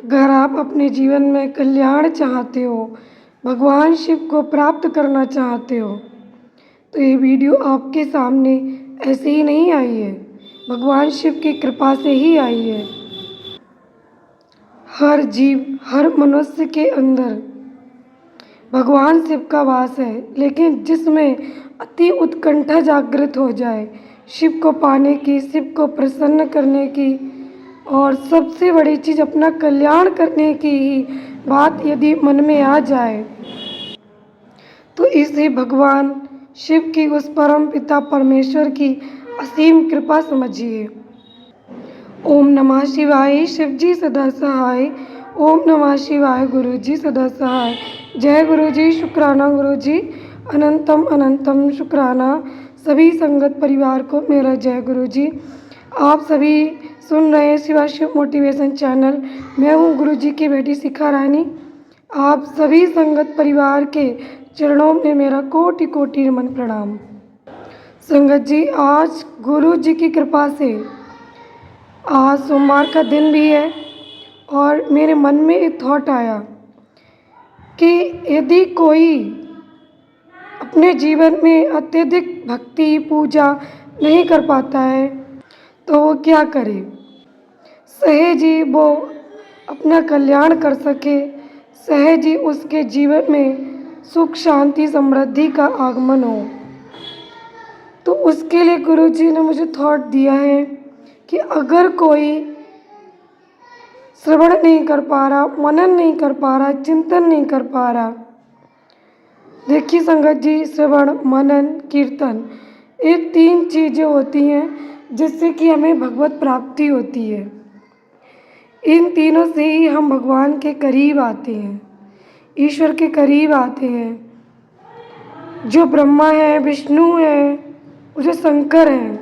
अगर आप अपने जीवन में कल्याण चाहते हो, भगवान शिव को प्राप्त करना चाहते हो, तो ये वीडियो आपके सामने ऐसे ही नहीं आई है, भगवान शिव की कृपा से ही आई है। हर जीव, हर मनुष्य के अंदर भगवान शिव का वास है, लेकिन जिसमें अति उत्कंठा जागृत हो जाए शिव को पाने की, शिव को प्रसन्न करने की और सबसे बड़ी चीज़ अपना कल्याण करने की ही बात यदि मन में आ जाए, तो इसे भगवान शिव की, उस परम पिता परमेश्वर की असीम कृपा समझिए। ओम नमः शिवाय, शिव जी सदा सहाय। ओम नमः शिवाय, गुरु जी सदा सहाय। जय गुरु जी, शुक्राना गुरु जी, अनंतम अनंतम शुक्राना। सभी संगत परिवार को मेरा जय गुरु जी। आप सभी सुन रहे हैं शिवा शिव मोटिवेशन चैनल। मैं हूँ गुरु जी की बेटी शिखा रानी। आप सभी संगत परिवार के चरणों में मेरा कोटि कोटि नमन प्रणाम। संगत जी, आज गुरु जी की कृपा से आज सोमवार का दिन भी है और मेरे मन में एक थॉट आया कि यदि कोई अपने जीवन में अत्यधिक भक्ति पूजा नहीं कर पाता है तो वो क्या करे, सहज ही वो अपना कल्याण कर सके, सहज ही उसके जीवन में सुख शांति समृद्धि का आगमन हो। तो उसके लिए गुरु जी ने मुझे थॉट दिया है कि अगर कोई श्रवण नहीं कर पा रहा, मनन नहीं कर पा रहा, चिंतन नहीं कर पा रहा, देखिए संगत जी, श्रवण मनन कीर्तन, ये 3 चीज़ें होती हैं जिससे कि हमें भगवत प्राप्ति होती है। इन तीनों से ही हम भगवान के करीब आते हैं, ईश्वर के करीब आते हैं। जो ब्रह्मा है, विष्णु है, जो शंकर हैं,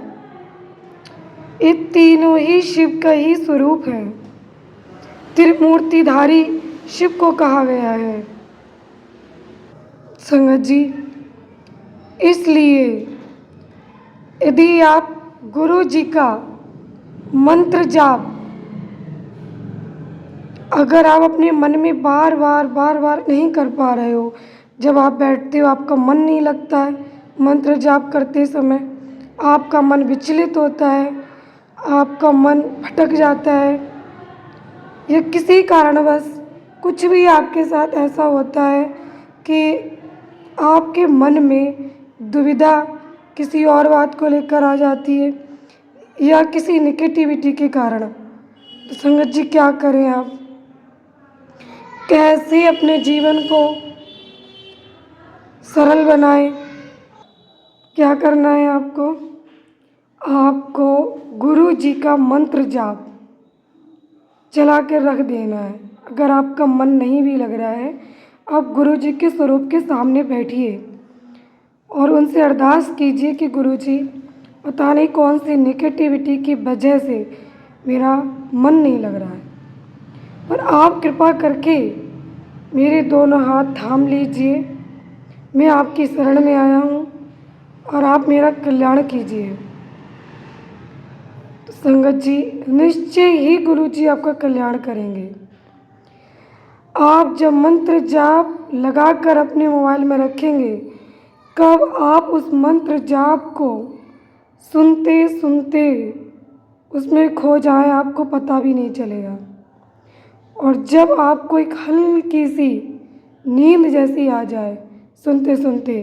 ये तीनों ही शिव का ही स्वरूप है। त्रिमूर्तिधारी शिव को कहा गया है संगत जी। इसलिए यदि आप गुरु जी का मंत्र जाप अगर आप अपने मन में बार बार नहीं कर पा रहे हो, जब आप बैठते हो आपका मन नहीं लगता है, मंत्र जाप करते समय आपका मन विचलित होता है, आपका मन भटक जाता है, या किसी कारणवश कुछ भी आपके साथ ऐसा होता है कि आपके मन में दुविधा किसी और बात को लेकर आ जाती है या किसी नेगेटिविटी के कारण, तो संगत जी क्या करें आप, कैसे अपने जीवन को सरल बनाएं। क्या करना है आपको, आपको गुरु जी का मंत्र जाप चला के रख देना है। अगर आपका मन नहीं भी लग रहा है, आप गुरु जी के स्वरूप के सामने बैठिए और उनसे अरदास कीजिए कि गुरु जी, पता नहीं कौन सी नेगेटिविटी की वजह से मेरा मन नहीं लग रहा है, पर आप कृपा करके मेरे दोनों हाथ थाम लीजिए। मैं आपकी शरण में आया हूँ और आप मेरा कल्याण कीजिए। तो संगत जी, निश्चय ही गुरु जी आपका कल्याण करेंगे। आप जब मंत्र जाप लगाकर अपने मोबाइल में रखेंगे, कब आप उस मंत्र जाप को सुनते सुनते उसमें खो जाए आपको पता भी नहीं चलेगा। और जब आपको एक हल्की सी नींद जैसी आ जाए सुनते सुनते,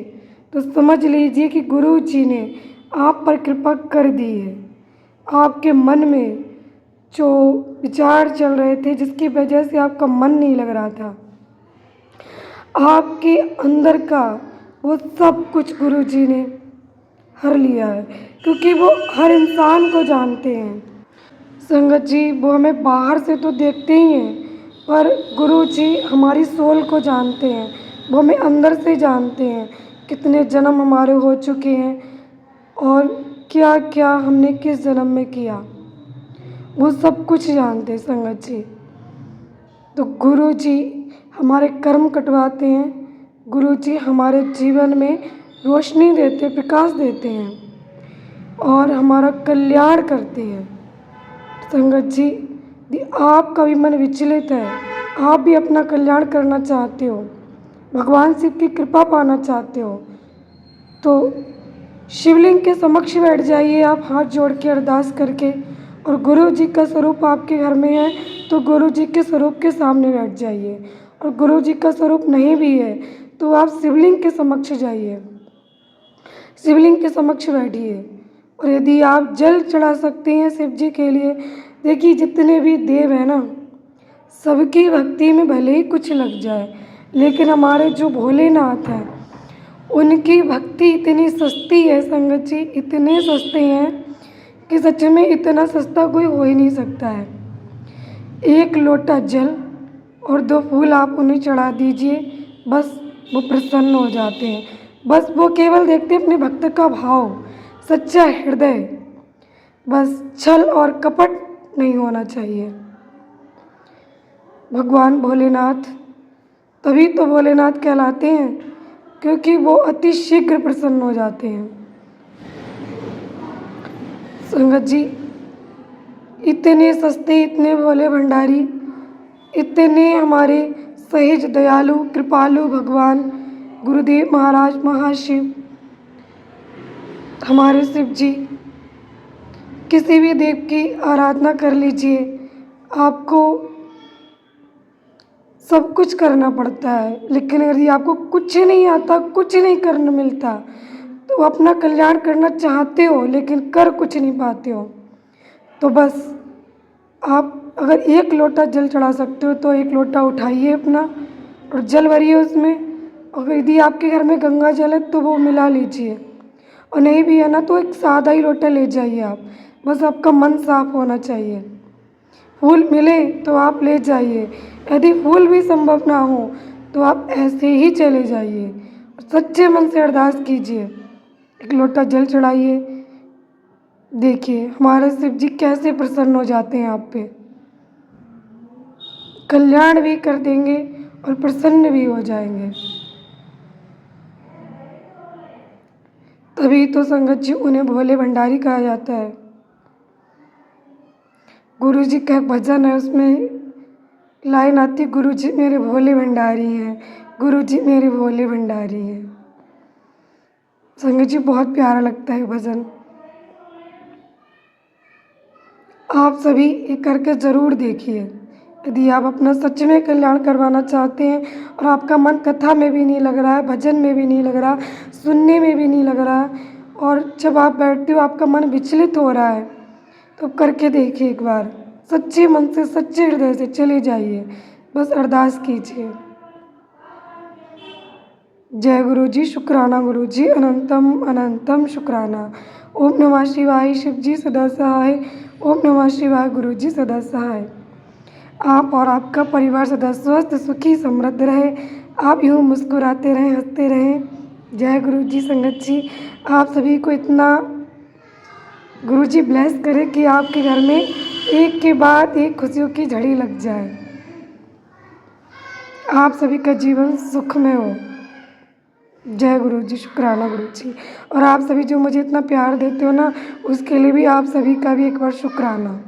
तो समझ लीजिए कि गुरु जी ने आप पर कृपा कर दी है। आपके मन में जो विचार चल रहे थे जिसकी वजह से आपका मन नहीं लग रहा था, आपके अंदर का वो सब कुछ गुरु जी ने हर लिया है, क्योंकि वो हर इंसान को जानते हैं संगत जी। वो हमें बाहर से तो देखते ही हैं, पर गुरु जी हमारी सोल को जानते हैं, वो हमें अंदर से जानते हैं, कितने जन्म हमारे हो चुके हैं और क्या क्या हमने किस जन्म में किया, वो सब कुछ जानते हैं संगत जी। तो गुरु जी हमारे कर्म कटवाते हैं, गुरु जी हमारे जीवन में रोशनी देते, प्रकाश देते हैं और हमारा कल्याण करते हैं संगत जी। यदि आपका भी मन विचलित है, आप भी अपना कल्याण करना चाहते हो, भगवान शिव की कृपा पाना चाहते हो, तो शिवलिंग के समक्ष बैठ जाइए आप हाथ जोड़ के अरदास करके। और गुरु जी का स्वरूप आपके घर में है तो गुरु जी के स्वरूप के सामने बैठ जाइए, और गुरु जी का स्वरूप नहीं भी है तो आप शिवलिंग के समक्ष जाइए, शिवलिंग के समक्ष बैठिए। और यदि आप जल चढ़ा सकते हैं शिव जी के लिए, देखिए जितने भी देव हैं ना, सबकी भक्ति में भले ही कुछ लग जाए, लेकिन हमारे जो भोलेनाथ हैं उनकी भक्ति इतनी सस्ती है संगत जी, इतने सस्ते हैं कि सच में इतना सस्ता कोई हो ही नहीं सकता है। एक लोटा जल और 2 फूल आप उन्हें चढ़ा दीजिए, बस वो प्रसन्न हो जाते हैं। बस वो केवल देखते हैं अपने भक्त का भाव, सच्चा हृदय, बस छल और कपट नहीं होना चाहिए। भगवान भोलेनाथ तभी तो भोलेनाथ कहलाते हैं क्योंकि वो अति शीघ्र प्रसन्न हो जाते हैं। संगत जी, इतने सस्ते, इतने भोले भंडारी, इतने हमारे सहज दयालु कृपालु भगवान गुरुदेव महाराज महाशिव, हमारे शिव जी, किसी भी देव की आराधना कर लीजिए, आपको सब कुछ करना पड़ता है, लेकिन यदि आपको कुछ नहीं आता, कुछ नहीं करने मिलता, तो अपना कल्याण करना चाहते हो लेकिन कर कुछ नहीं पाते हो, तो बस आप अगर 1 लोटा जल चढ़ा सकते हो तो 1 लोटा उठाइए अपना और जल भरिए उसमें। और यदि आपके घर में गंगा जल है तो वो मिला लीजिए, और नहीं भी है ना तो एक सादा ही लोटा ले जाइए आप, बस आपका मन साफ होना चाहिए। फूल मिले तो आप ले जाइए, यदि फूल भी संभव ना हो तो आप ऐसे ही चले जाइए और सच्चे मन से अरदास कीजिए। 1 लोटा जल चढ़ाइए, देखिए हमारे शिव जी कैसे प्रसन्न हो जाते हैं आप पे, कल्याण भी कर देंगे और प्रसन्न भी हो जाएंगे। तभी तो संगत जी उन्हें भोले भंडारी कहा जाता है। गुरु जी का एक भजन है, उसमें लाइन आती, गुरु जी मेरे भोले भंडारी हैं, गुरु जी मेरे भोले भंडारी हैं। संगत जी बहुत प्यारा लगता है भजन, आप सभी ये करके ज़रूर देखिए। यदि आप अपना सच में कल्याण करवाना चाहते हैं और आपका मन कथा में भी नहीं लग रहा है, भजन में भी नहीं लग रहा, सुनने में भी नहीं लग रहा, और जब आप बैठते हो आपका मन विचलित हो रहा है, तो करके देखिए एक बार, सच्चे मन से सच्चे हृदय से चले जाइए, बस अरदास कीजिए। जय गुरु जी, शुक्राना गुरु जी, अनंतम अनंतम शुक्राना। ओम नमः शिवाय शिव जी सदा सहाय, ओम नमः शिवाय गुरु जी सदा सहाय। आप और आपका परिवार सदा स्वस्थ सुखी समृद्ध रहे, आप यूँ मुस्कुराते रहें, हंसते रहें। जय गुरु जी। संगत जी, आप सभी को इतना गुरु जी ब्लेस करें कि आपके घर में एक के बाद एक खुशियों की झड़ी लग जाए, आप सभी का जीवन सुख में हो। जय गुरु जी, शुक्राना गुरु जी। और आप सभी जो मुझे इतना प्यार देते हो ना, उसके लिए भी आप सभी का भी एक बार शुक्राना।